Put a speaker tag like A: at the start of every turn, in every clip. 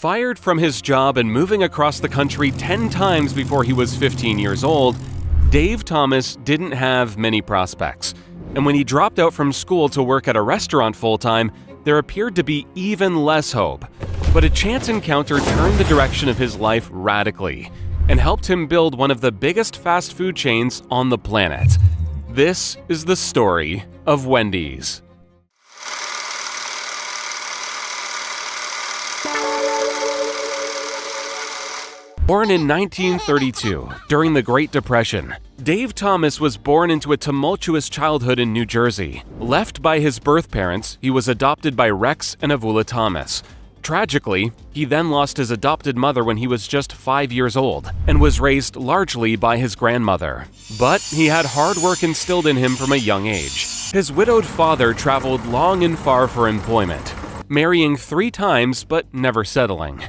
A: Fired from his job and moving across the country 10 times before he was 15 years old, Dave Thomas didn't have many prospects. And when he dropped out from school to work at a restaurant full-time, there appeared to be even less hope. But a chance encounter turned the direction of his life radically and helped him build one of the biggest fast food chains on the planet. This is the story of Wendys. Born in 1932, during the Great Depression, Dave Thomas was born into a tumultuous childhood in New Jersey. Left by his birth parents, he was adopted by Rex and Avula Thomas. Tragically, he then lost his adopted mother when he was just 5 years old and was raised largely by his grandmother. But he had hard work instilled in him from a young age. His widowed father traveled long and far for employment, marrying 3 times but never settling.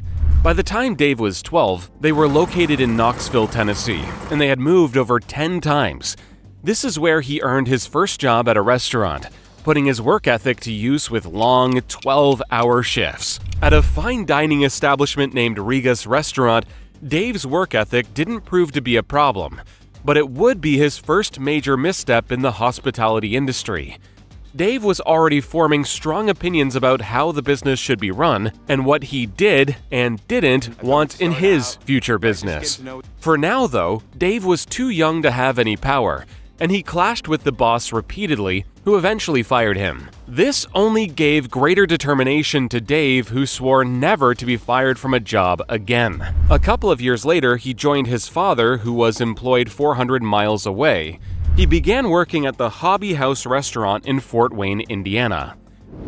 A: By the time Dave was 12, they were located in Knoxville, Tennessee, and they had moved over 10 times. This is where he earned his first job at a restaurant, putting his work ethic to use with long 12-hour shifts. At a fine dining establishment named Riga's Restaurant, Dave's work ethic didn't prove to be a problem, but it would be his first major misstep in the hospitality industry. Dave was already forming strong opinions about how the business should be run and what he did and didn't want in his future business. For now, though, Dave was too young to have any power, and he clashed with the boss repeatedly, who eventually fired him. This only gave greater determination to Dave, who swore never to be fired from a job again. A couple of years later, he joined his father, who was employed 400 miles away. He began working at the Hobby House restaurant in Fort Wayne, Indiana.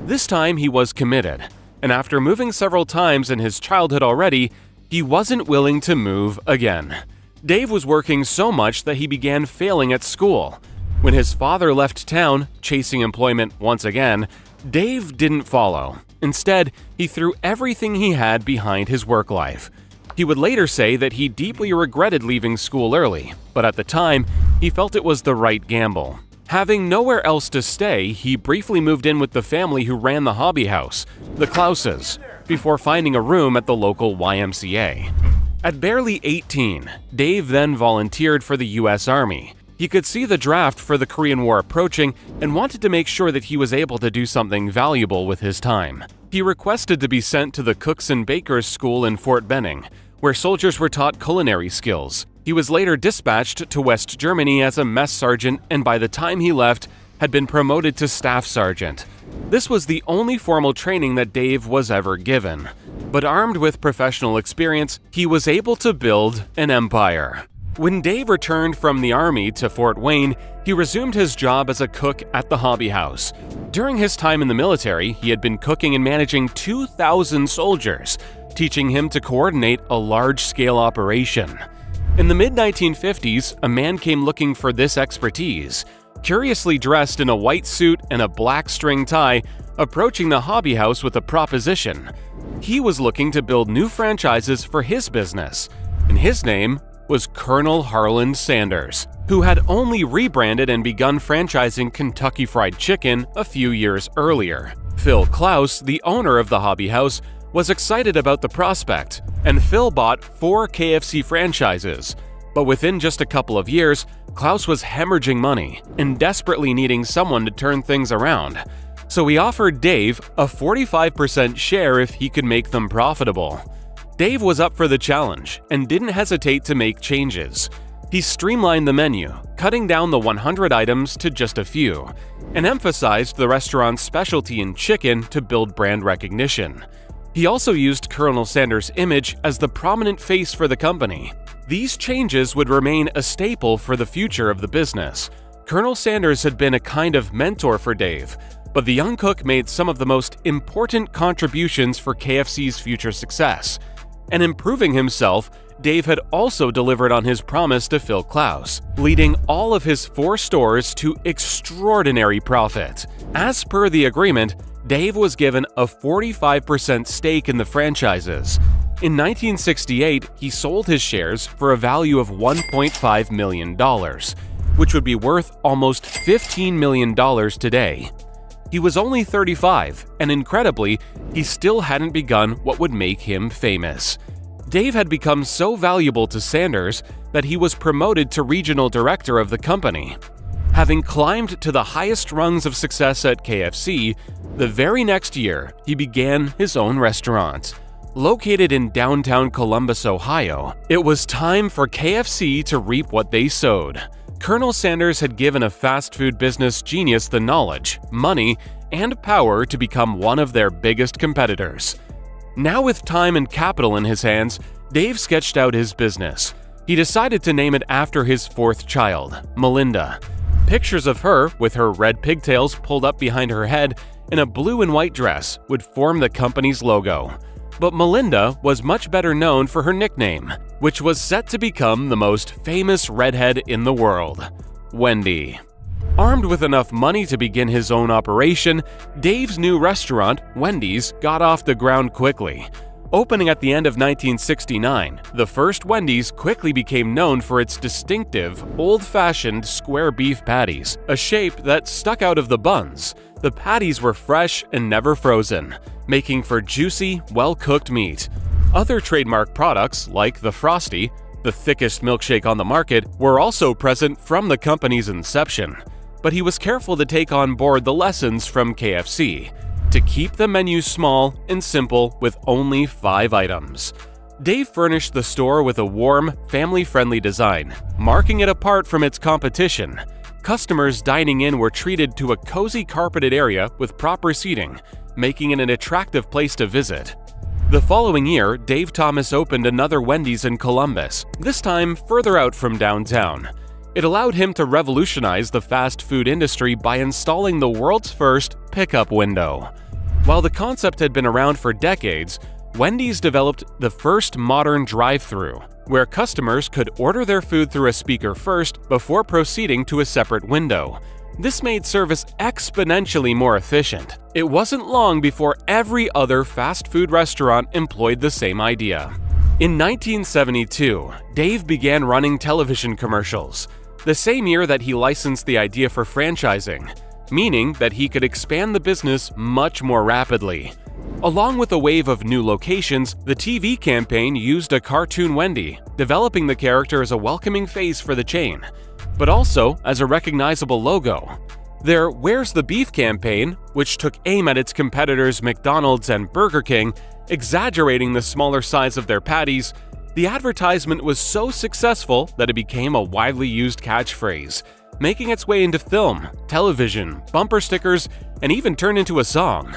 A: This time he was committed, and after moving several times in his childhood already, he wasn't willing to move again. Dave was working so much that he began failing at school. When his father left town, chasing employment once again, Dave didn't follow. Instead, he threw everything he had behind his work life. He would later say that he deeply regretted leaving school early, but at the time, he felt it was the right gamble. Having nowhere else to stay, he briefly moved in with the family who ran the hobby house, the Klauses, before finding a room at the local YMCA. At barely 18, Dave then volunteered for the U.S. Army. He could see the draft for the Korean War approaching and wanted to make sure that he was able to do something valuable with his time. He requested to be sent to the Cooks and Bakers School in Fort Benning, where soldiers were taught culinary skills. He was later dispatched to West Germany as a mess sergeant, and by the time he left, had been promoted to staff sergeant. This was the only formal training that Dave was ever given. But armed with professional experience, he was able to build an empire. When Dave returned from the army to Fort Wayne, he resumed his job as a cook at the Hobby House. During his time in the military, he had been cooking and managing 2,000 soldiers, teaching him to coordinate a large-scale operation. In the mid-1950s, a man came looking for this expertise. Curiously dressed in a white suit and a black string tie, approaching the Hobby House with a proposition. He was looking to build new franchises for his business, and his name was Colonel Harland Sanders, who had only rebranded and begun franchising Kentucky Fried Chicken a few years earlier. Phil Klaus, the owner of the Hobby House, was excited about the prospect, and Phil bought 4 KFC franchises. But within just a couple of years, Klaus was hemorrhaging money and desperately needing someone to turn things around. So he offered Dave a 45% share if he could make them profitable. Dave was up for the challenge and didn't hesitate to make changes. He streamlined the menu, cutting down the 100 items to just a few, and emphasized the restaurant's specialty in chicken to build brand recognition. He also used Colonel Sanders' image as the prominent face for the company. These changes would remain a staple for the future of the business. Colonel Sanders had been a kind of mentor for Dave, but the young cook made some of the most important contributions for KFC's future success. And improving himself, Dave had also delivered on his promise to Phil Klaus, leading all of his 4 stores to extraordinary profit. As per the agreement, Dave was given a 45% stake in the franchises. In 1968, he sold his shares for a value of $1.5 million, which would be worth almost $15 million today. He was only 35, and incredibly, he still hadn't begun what would make him famous. Dave had become so valuable to Sanders that he was promoted to regional director of the company. Having climbed to the highest rungs of success at KFC, the very next year he began his own restaurant. Located in downtown Columbus, Ohio, it was time for KFC to reap what they sowed. Colonel Sanders had given a fast food business genius the knowledge, money, and power to become one of their biggest competitors. Now with time and capital in his hands, Dave sketched out his business. He decided to name it after his fourth child, Melinda. Pictures of her, with her red pigtails pulled up behind her head, in a blue and white dress, would form the company's logo. But Melinda was much better known for her nickname, which was set to become the most famous redhead in the world, Wendy. Armed with enough money to begin his own operation, Dave's new restaurant, Wendys, got off the ground quickly. Opening at the end of 1969, the first Wendys quickly became known for its distinctive, old-fashioned square beef patties, a shape that stuck out of the buns. The patties were fresh and never frozen, making for juicy, well-cooked meat. Other trademark products, like the Frosty, the thickest milkshake on the market, were also present from the company's inception. But he was careful to take on board the lessons from KFC, to keep the menu small and simple with only 5 items. Dave furnished the store with a warm, family-friendly design, marking it apart from its competition. Customers dining in were treated to a cozy carpeted area with proper seating, making it an attractive place to visit. The following year, Dave Thomas opened another Wendys in Columbus, this time further out from downtown. It allowed him to revolutionize the fast food industry by installing the world's first pickup window. While the concept had been around for decades, Wendys developed the first modern drive-thru, where customers could order their food through a speaker first before proceeding to a separate window. This made service exponentially more efficient. It wasn't long before every other fast food restaurant employed the same idea. In 1972, Dave began running television commercials, the same year that he licensed the idea for franchising, meaning that he could expand the business much more rapidly. Along with a wave of new locations, the TV campaign used a cartoon Wendy, developing the character as a welcoming face for the chain, but also as a recognizable logo. Their Where's the Beef campaign, which took aim at its competitors McDonald's and Burger King, exaggerating the smaller size of their patties, the advertisement was so successful that it became a widely used catchphrase, making its way into film, television, bumper stickers, and even turned into a song.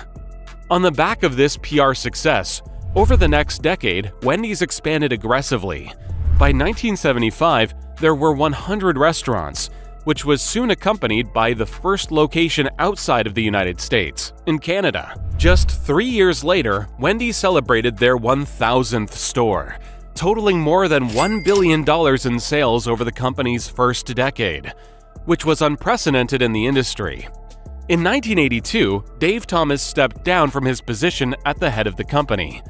A: On the back of this PR success, over the next decade, Wendys expanded aggressively. By 1975, there were 100 restaurants, which was soon accompanied by the first location outside of the United States, in Canada. Just 3 years later, Wendys celebrated their 1,000th store, totaling more than $1 billion in sales over the company's first decade, which was unprecedented in the industry. In 1982, Dave Thomas stepped down from his position at the head of the company.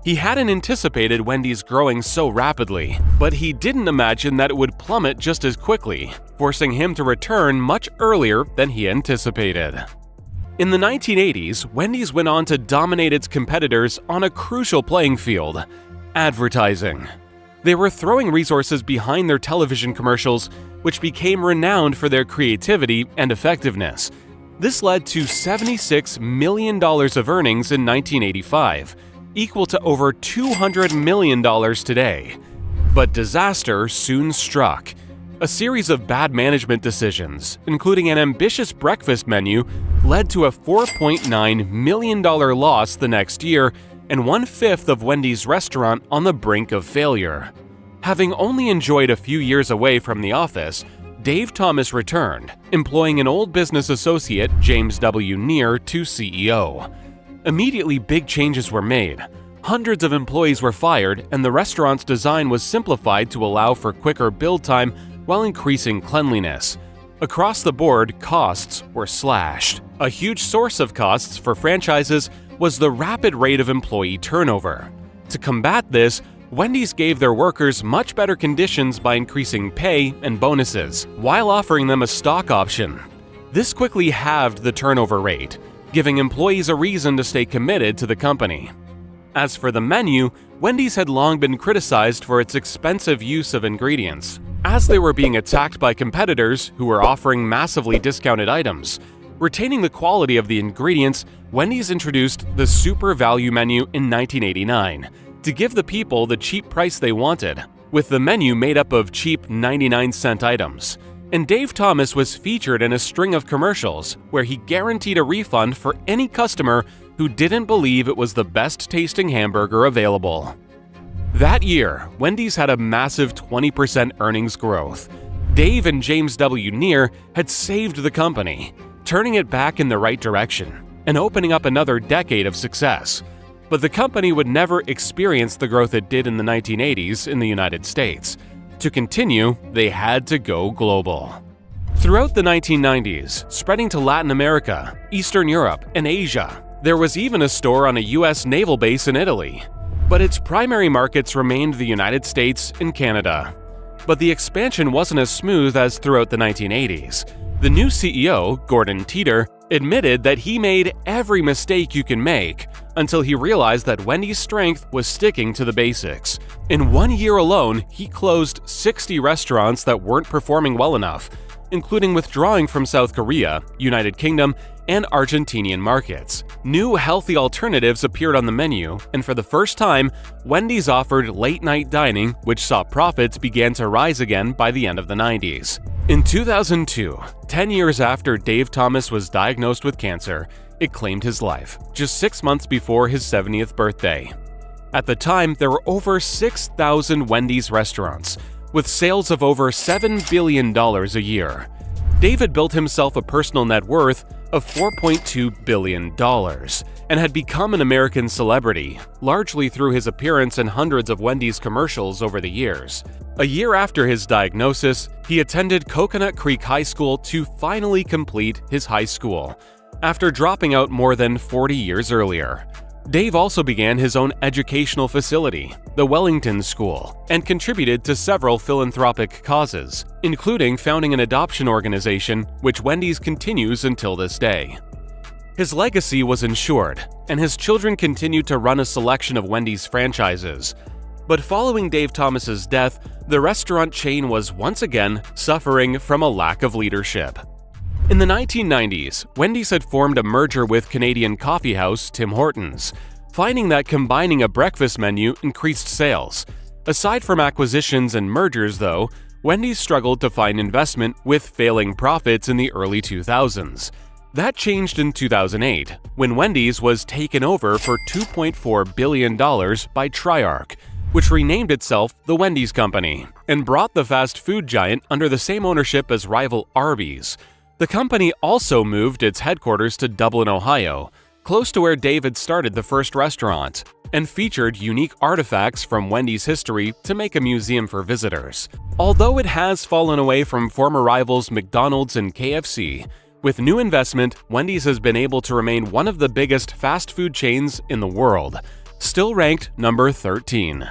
A: He hadn't anticipated Wendys growing so rapidly, but he didn't imagine that it would plummet just as quickly, forcing him to return much earlier than he anticipated. In the 1980s, Wendys went on to dominate its competitors on a crucial playing field: advertising. They were throwing resources behind their television commercials, which became renowned for their creativity and effectiveness. This led to $76 million of earnings in 1985, equal to over $200 million today. But disaster soon struck. A series of bad management decisions, including an ambitious breakfast menu, led to a $4.9 million loss the next year and 1/5 of Wendy's restaurant on the brink of failure. Having only enjoyed a few years away from the office, Dave Thomas returned, employing an old business associate, James W. Neer, to CEO. Immediately, big changes were made. Hundreds of employees were fired, and the restaurant's design was simplified to allow for quicker build time while increasing cleanliness. Across the board, costs were slashed. A huge source of costs for franchises was the rapid rate of employee turnover. To combat this, Wendys gave their workers much better conditions by increasing pay and bonuses, while offering them a stock option. This quickly halved the turnover rate. giving employees a reason to stay committed to the company. As for the menu, Wendy's had long been criticized for its expensive use of ingredients, as they were being attacked by competitors who were offering massively discounted items. Retaining the quality of the ingredients, Wendy's introduced the Super Value Menu in 1989 to give the people the cheap price they wanted, with the menu made up of cheap 99-cent items. And Dave Thomas was featured in a string of commercials where he guaranteed a refund for any customer who didn't believe it was the best-tasting hamburger available. That year, Wendy's had a massive 20% earnings growth. Dave and James W. Neer had saved the company, turning it back in the right direction and opening up another decade of success. But the company would never experience the growth it did in the 1980s in the United States. To continue, they had to go global. Throughout the 1990s, spreading to Latin America, Eastern Europe, and Asia, there was even a store on a US naval base in Italy. But its primary markets remained the United States and Canada. But the expansion wasn't as smooth as throughout the 1980s. The new CEO, Gordon Teeter, admitted that he made every mistake you can make until he realized that Wendy's strength was sticking to the basics. In 1 year alone, he closed 60 restaurants that weren't performing well enough, including withdrawing from South Korea, United Kingdom, and Argentinian markets. New healthy alternatives appeared on the menu, and for the first time, Wendy's offered late-night dining, which saw profits begin to rise again by the end of the 90s. In 2002, 10 years after Dave Thomas was diagnosed with cancer, it claimed his life, just 6 months before his 70th birthday. At the time, there were over 6,000 Wendy's restaurants, with sales of over $7 billion a year. David built himself a personal net worth of $4.2 billion and had become an American celebrity, largely through his appearance in hundreds of Wendy's commercials over the years. A year after his diagnosis, he attended Coconut Creek High School to finally complete his high school, after dropping out more than 40 years earlier. Dave also began his own educational facility, the Wellington School, and contributed to several philanthropic causes, including founding an adoption organization, which Wendy's continues until this day. His legacy was ensured, and his children continued to run a selection of Wendy's franchises. But following Dave Thomas's death, the restaurant chain was once again suffering from a lack of leadership. In the 1990s, Wendy's had formed a merger with Canadian coffee house Tim Hortons, finding that combining a breakfast menu increased sales. Aside from acquisitions and mergers, though, Wendy's struggled to find investment with failing profits in the early 2000s. That changed in 2008, when Wendy's was taken over for $2.4 billion by Triarch, which renamed itself the Wendy's Company, and brought the fast food giant under the same ownership as rival Arby's. The company also moved its headquarters to Dublin, Ohio, close to where David started the first restaurant, and featured unique artifacts from Wendy's history to make a museum for visitors. Although it has fallen away from former rivals McDonald's and KFC, with new investment, Wendy's has been able to remain one of the biggest fast food chains in the world, still ranked number 13.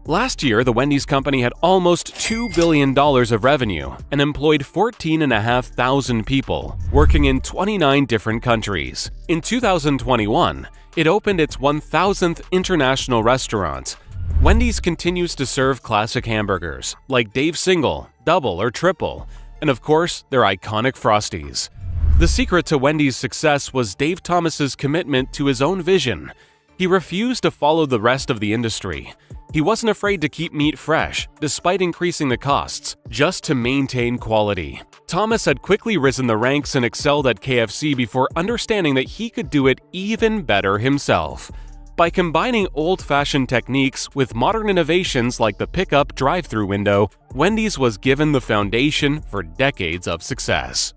A: Last year, the Wendy's Company had almost $2 billion of revenue and employed 14,500 people, working in 29 different countries. In 2021, it opened its 1,000th international restaurant. Wendy's continues to serve classic hamburgers, like Dave's Single, Double, or Triple, and of course, their iconic Frosties. The secret to Wendy's success was Dave Thomas's commitment to his own vision. He refused to follow the rest of the industry. He wasn't afraid to keep meat fresh, despite increasing the costs, just to maintain quality. Thomas had quickly risen the ranks and excelled at KFC before understanding that he could do it even better himself. By combining old-fashioned techniques with modern innovations like the pickup drive-thru window, Wendy's was given the foundation for decades of success.